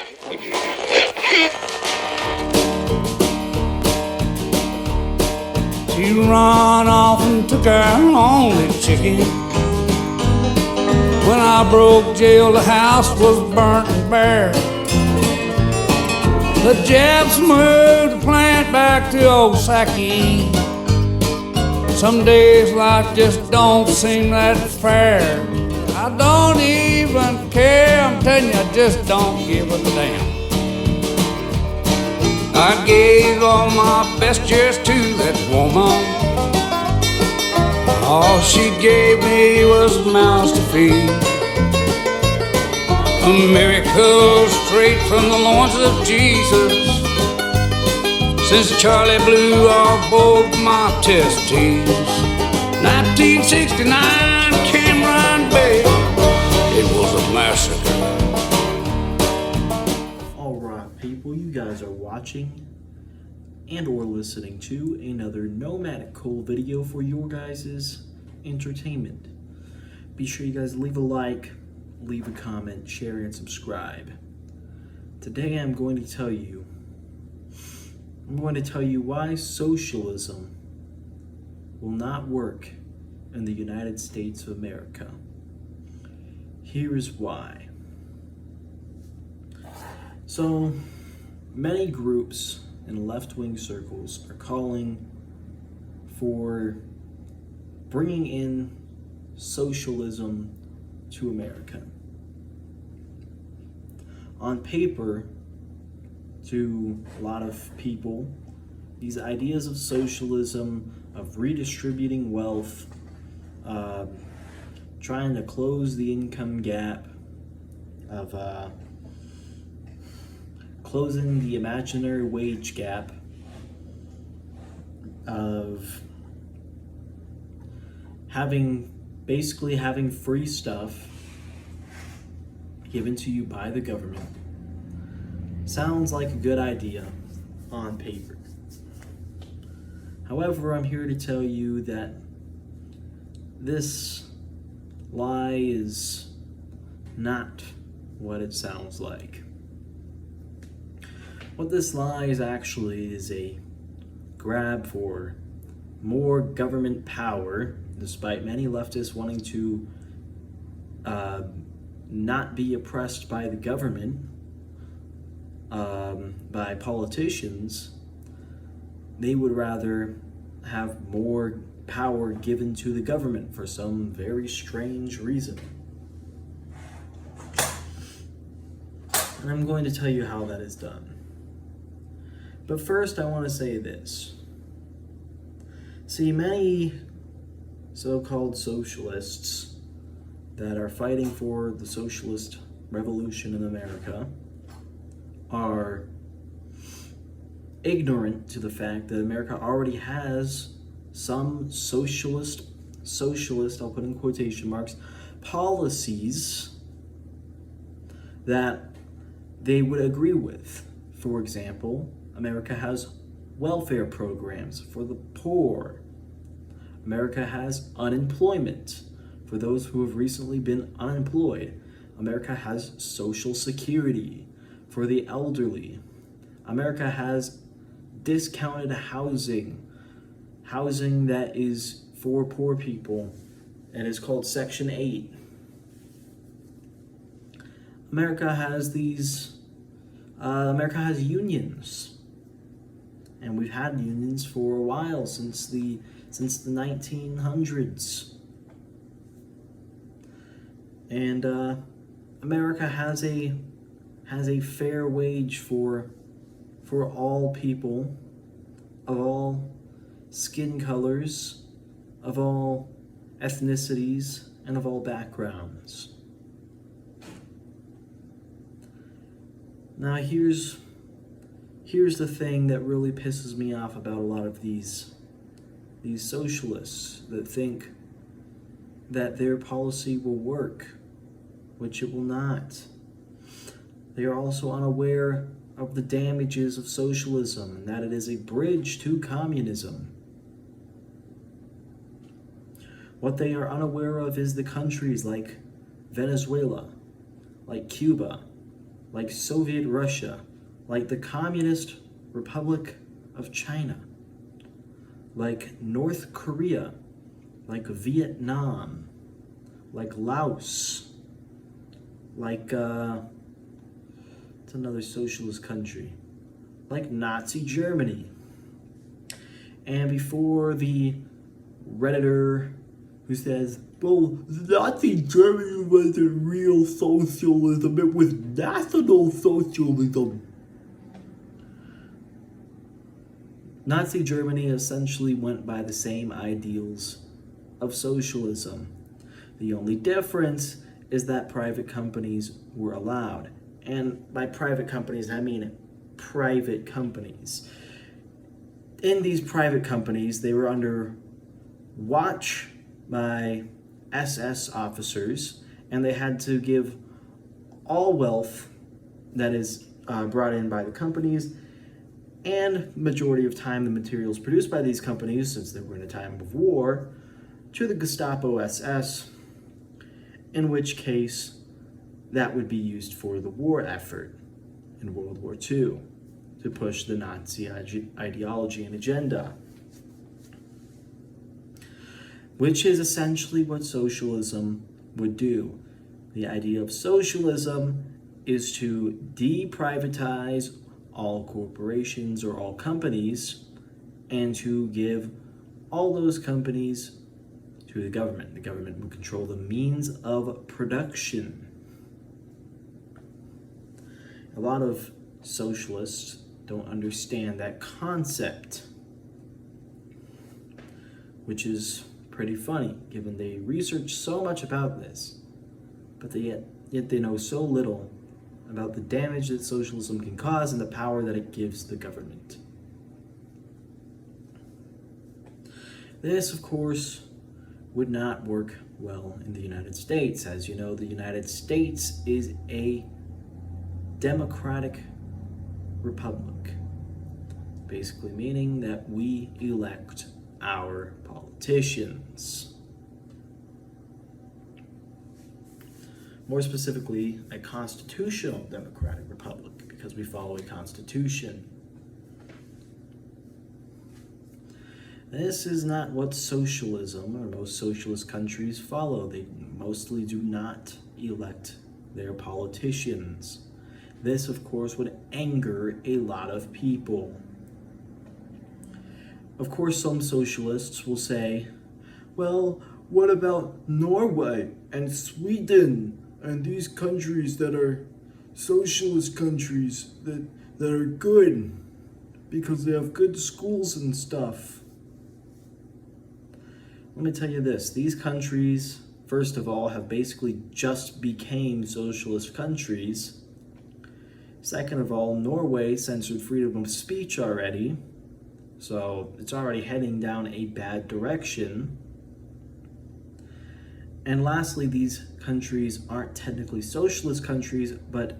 She run off and took her only chicken. When I broke jail, the house was burnt and bare. The Japs moved the plant back to Osaki. Some days life just don't seem that fair. I don't even care, I'm telling you, I just don't give a damn. I gave all my best years to that woman. All she gave me was mouths to feed. A miracle straight from the loins of Jesus. Since Charlie blew off both my test tubes. 1969, Cameron Bay, it was a massacre. Alright people, you guys are watching and or listening to another Nomadic Coal video for your guys' entertainment. Be sure you guys leave a like, leave a comment, share, and subscribe. Today I'm going to tell you why socialism will not work in the United States of America. Here's why. So, many groups in left-wing circles are calling for bringing in socialism to America. On paper, to a lot of people, these ideas of socialism, of redistributing wealth, trying to close the income gap, of closing the imaginary wage gap, of basically having free stuff given to you by the government. Sounds like a good idea on paper. However, I'm here to tell you that this lie is not what it sounds like. What this lie is actually is a grab for more government power, despite many leftists wanting to not be oppressed by the government, by politicians. They would rather have more power given to the government for some very strange reason. And I'm going to tell you how that is done. But first I want to say this. See, many so-called socialists that are fighting for the socialist revolution in America are ignorant to the fact that America already has some socialist, I'll put in quotation marks, policies that they would agree with. For example, America has welfare programs for the poor. America has unemployment for those who have recently been unemployed. America has Social Security for the elderly. America has discounted housing that is for poor people, and is called Section 8. America has unions, and we've had unions for a while, since the 1900s. And America has a fair wage for all people of all skin colors, of all ethnicities, and of all backgrounds. Now here's the thing that really pisses me off about a lot of these socialists that think that their policy will work, which it will not. They are also unaware of the damages of socialism, and that it is a bridge to communism. What they are unaware of is the countries like Venezuela, like Cuba, like Soviet Russia, like the Communist Republic of China, like North Korea, like Vietnam, like Laos, like, it's another socialist country, like Nazi Germany. And before the Redditor who says, well, Nazi Germany wasn't real socialism, it was National Socialism. Nazi Germany essentially went by the same ideals of socialism. The only difference is that private companies were allowed. And by private companies, I mean private companies. In these private companies, they were under watch by SS officers, and they had to give all wealth that is brought in by the companies, and majority of time the materials produced by these companies, since they were in a time of war, to the Gestapo SS, in which case that would be used for the war effort in World War II to push the Nazi ideology and agenda, which is essentially what socialism would do. The idea of socialism is to deprivatize all corporations or all companies and to give all those companies to the government. The government would control the means of production. A lot of socialists don't understand that concept, which is pretty funny given they research so much about this, but yet they know so little about the damage that socialism can cause and the power that it gives the government. This, of course, would not work well in the United States. As you know, the United States is a democratic republic, basically meaning that we elect our politicians. More specifically, a constitutional democratic republic, because we follow a constitution. This is not what socialism or most socialist countries follow. They mostly do not elect their politicians. This, of course, would anger a lot of people. Of course, some socialists will say, well, what about Norway and Sweden and these countries that are socialist countries that are good because they have good schools and stuff? Let me tell you this, these countries, first of all, have basically just became socialist countries. Second of all, Norway censored freedom of speech already, so it's already heading down a bad direction. And lastly, these countries aren't technically socialist countries, but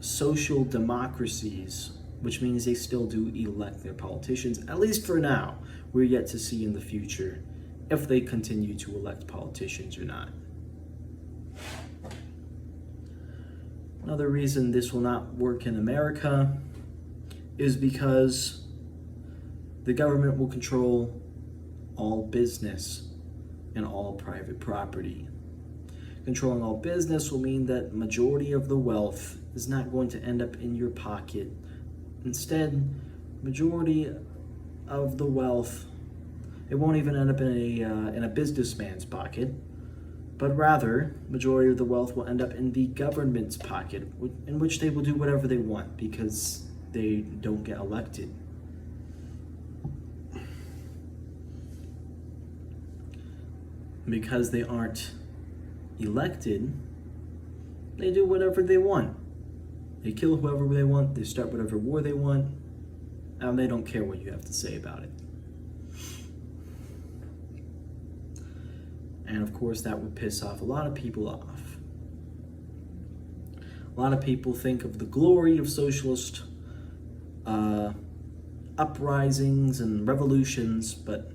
social democracies, which means they still do elect their politicians, at least for now. We're yet to see in the future if they continue to elect politicians or not. Another reason this will not work in America is because the government will control all business and all private property. Controlling all business will mean that majority of the wealth is not going to end up in your pocket. Instead, majority of the wealth, it won't even end up in a businessman's pocket, but rather, majority of the wealth will end up in the government's pocket, in which they will do whatever they want because they don't get elected. Because they aren't elected, they do whatever they want. They kill whoever they want, they start whatever war they want, and they don't care what you have to say about it. And of course, that would piss off a lot of people off. A lot of people think of the glory of socialist uprisings and revolutions, but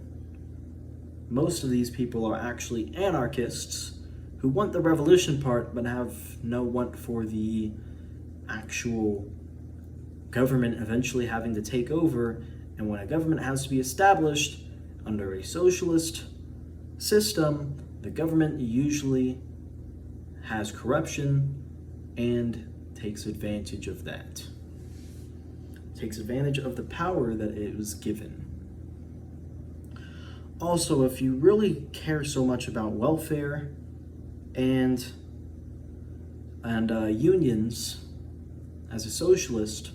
most of these people are actually anarchists who want the revolution part but have no want for the actual government eventually having to take over. And when a government has to be established under a socialist system, the government usually has corruption and takes advantage of that. Takes advantage of the power that it was given. Also, if you really care so much about welfare and unions as a socialist,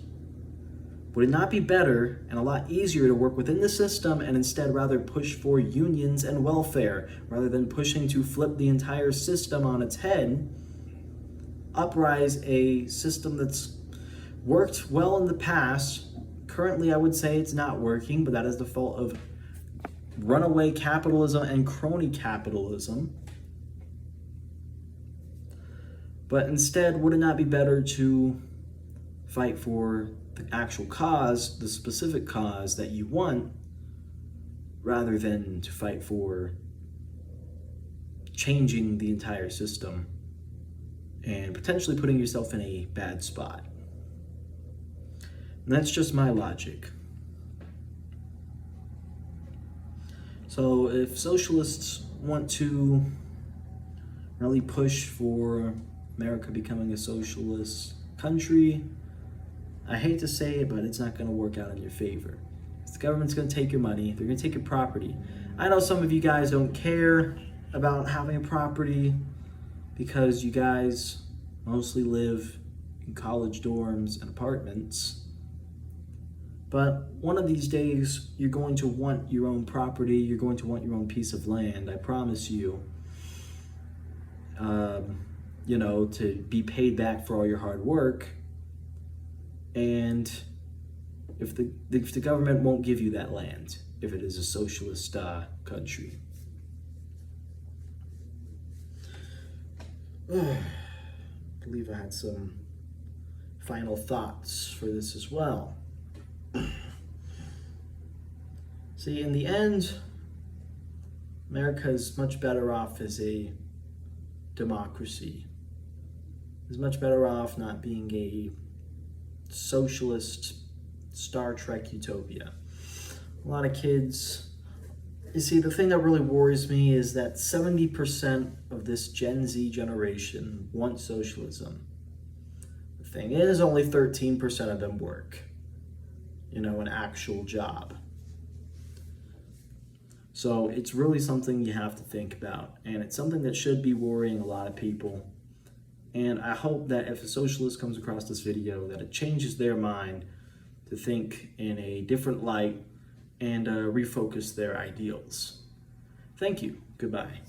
would it not be better and a lot easier to work within the system and instead rather push for unions and welfare rather than pushing to flip the entire system on its head, uprise a system that's worked well in the past? Currently, I would say it's not working, but that is the fault of runaway capitalism and crony capitalism. But instead, would it not be better to fight for the actual cause, the specific cause that you want, rather than to fight for changing the entire system and potentially putting yourself in a bad spot? And that's just my logic. So if socialists want to really push for America becoming a socialist country, I hate to say it, but it's not going to work out in your favor. The government's going to take your money. They're going to take your property. I know some of you guys don't care about having a property because you guys mostly live in college dorms and apartments. But one of these days, you're going to want your own property. You're going to want your own piece of land. I promise you. To be paid back for all your hard work. And if the government won't give you that land, if it is a socialist country. I believe I had some final thoughts for this as well. See, in the end, America is much better off as a democracy. Is much better off not being a socialist Star Trek utopia. A lot of kids, you see, the thing that really worries me is that 70% of this Gen Z generation want socialism. The thing is, only 13% of them work, an actual job. So it's really something you have to think about, and it's something that should be worrying a lot of people. And I hope that if a socialist comes across this video, that it changes their mind to think in a different light and refocus their ideals. Thank you. Goodbye.